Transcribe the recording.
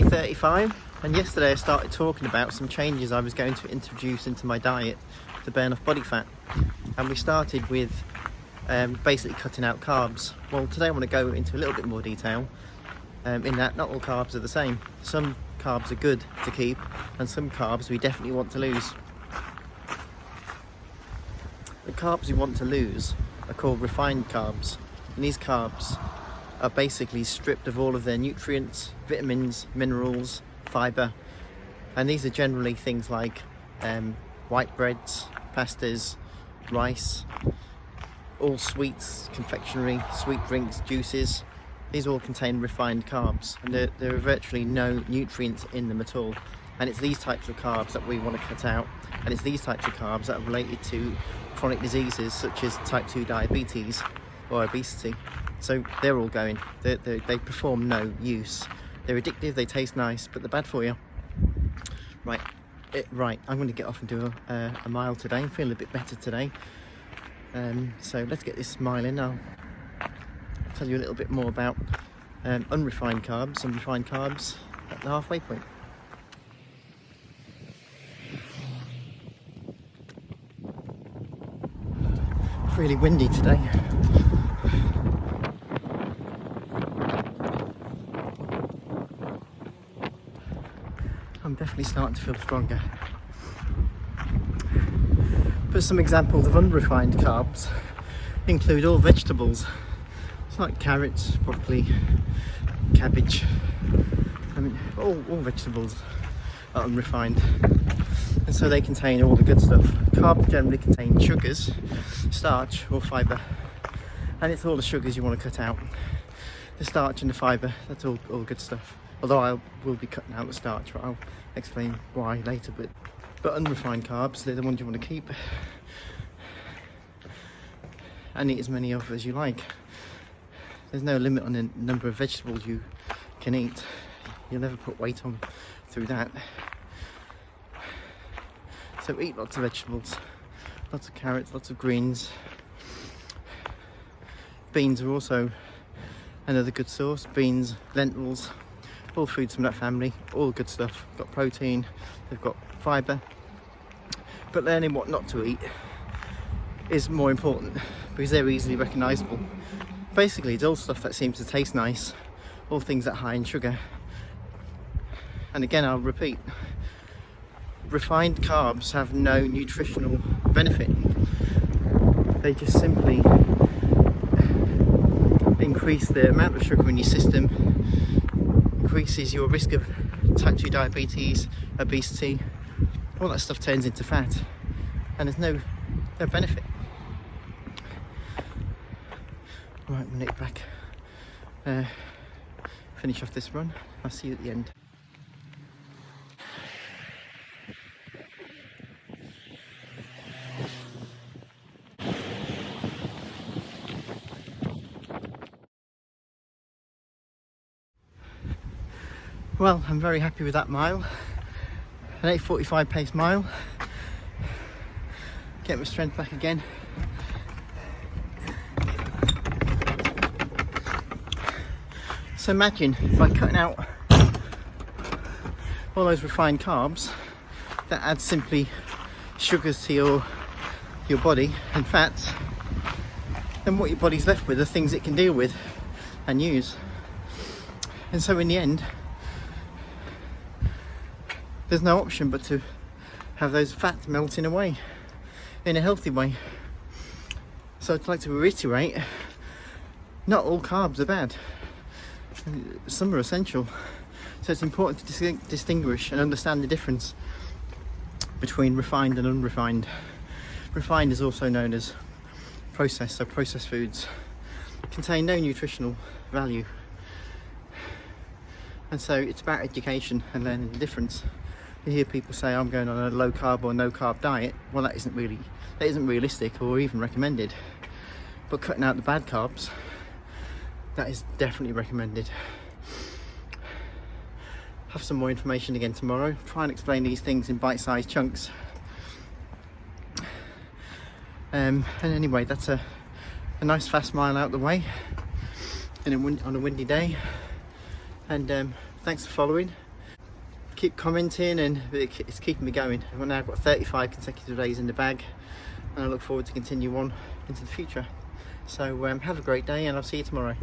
day 35, and yesterday I started talking about some changes I was going to introduce into my diet to burn off body fat, and we started with basically cutting out carbs. Well, today I want to go into a little bit more detail in that not all carbs are the same. Some carbs are good to keep and some carbs we definitely want to lose. The carbs we want to lose are called refined carbs, and these carbs are basically stripped of all of their nutrients, vitamins, minerals, fibre, and these are generally things like white breads, pastas, rice, all sweets, confectionery, sweet drinks, juices. These all contain refined carbs, and there are virtually no nutrients in them at all. And it's these types of carbs that we want to cut out, and it's these types of carbs that are related to chronic diseases such as type 2 diabetes or obesity. So they're all going. They perform no use. They're addictive, they taste nice, but they're bad for you. Right, I'm going to get off and do a mile today. I'm feeling a bit better today. So let's get this mile in. I'll tell you a little bit more about unrefined carbs and refined carbs at the halfway point. It's really windy today. I'm definitely starting to feel stronger. But some examples of unrefined carbs include all vegetables. It's like carrots, broccoli, cabbage. I mean, all vegetables are unrefined, and so they contain all the good stuff. Carbs generally contain sugars, starch or fibre, and it's all the sugars you want to cut out. The starch and the fibre, that's all good stuff. Although I will be cutting out the starch, but I'll explain why later. But unrefined carbs, they're the ones you want to keep and eat as many of as you like. There's no limit on the number of vegetables you can eat. You'll never put weight on through that. So eat lots of vegetables, lots of carrots, lots of greens. Beans are also another good source. Beans, lentils, all foods from that family, all good stuff. Got protein, they've got fibre. But learning what not to eat is more important because they're easily recognisable. Basically, it's all stuff that seems to taste nice, all things that are high in sugar. And again, I'll repeat, refined carbs have no nutritional benefit. They just simply increase the amount of sugar in your system, increases your risk of type 2 diabetes, obesity. All that stuff turns into fat, and there's no benefit. Right, I'm gonna get back, finish off this run. I'll see you at the end. Well, I'm very happy with that mile. An 8:45 pace mile. Get my strength back again. So imagine by cutting out all those refined carbs, that adds simply sugars to your body and fats, then what your body's left with are things it can deal with and use. And so in the end, there's no option but to have those fats melting away in a healthy way. So I'd like to reiterate, not all carbs are bad. Some are essential. So it's important to distinguish and understand the difference between refined and unrefined. Refined is also known as processed, so processed foods contain no nutritional value. And so it's about education and learning the difference. You hear people say, I'm going on a low carb or no carb diet. Well, that isn't realistic or even recommended. But cutting out the bad carbs, that is definitely recommended. Have some more information again tomorrow. Try and explain these things in bite-sized chunks. And anyway, that's a nice fast mile out the way on a windy day. And thanks for following. keep commenting, and it's keeping me going. I've now got 35 consecutive days in the bag, and I look forward to continue on into the future. So have a great day, and I'll see you tomorrow.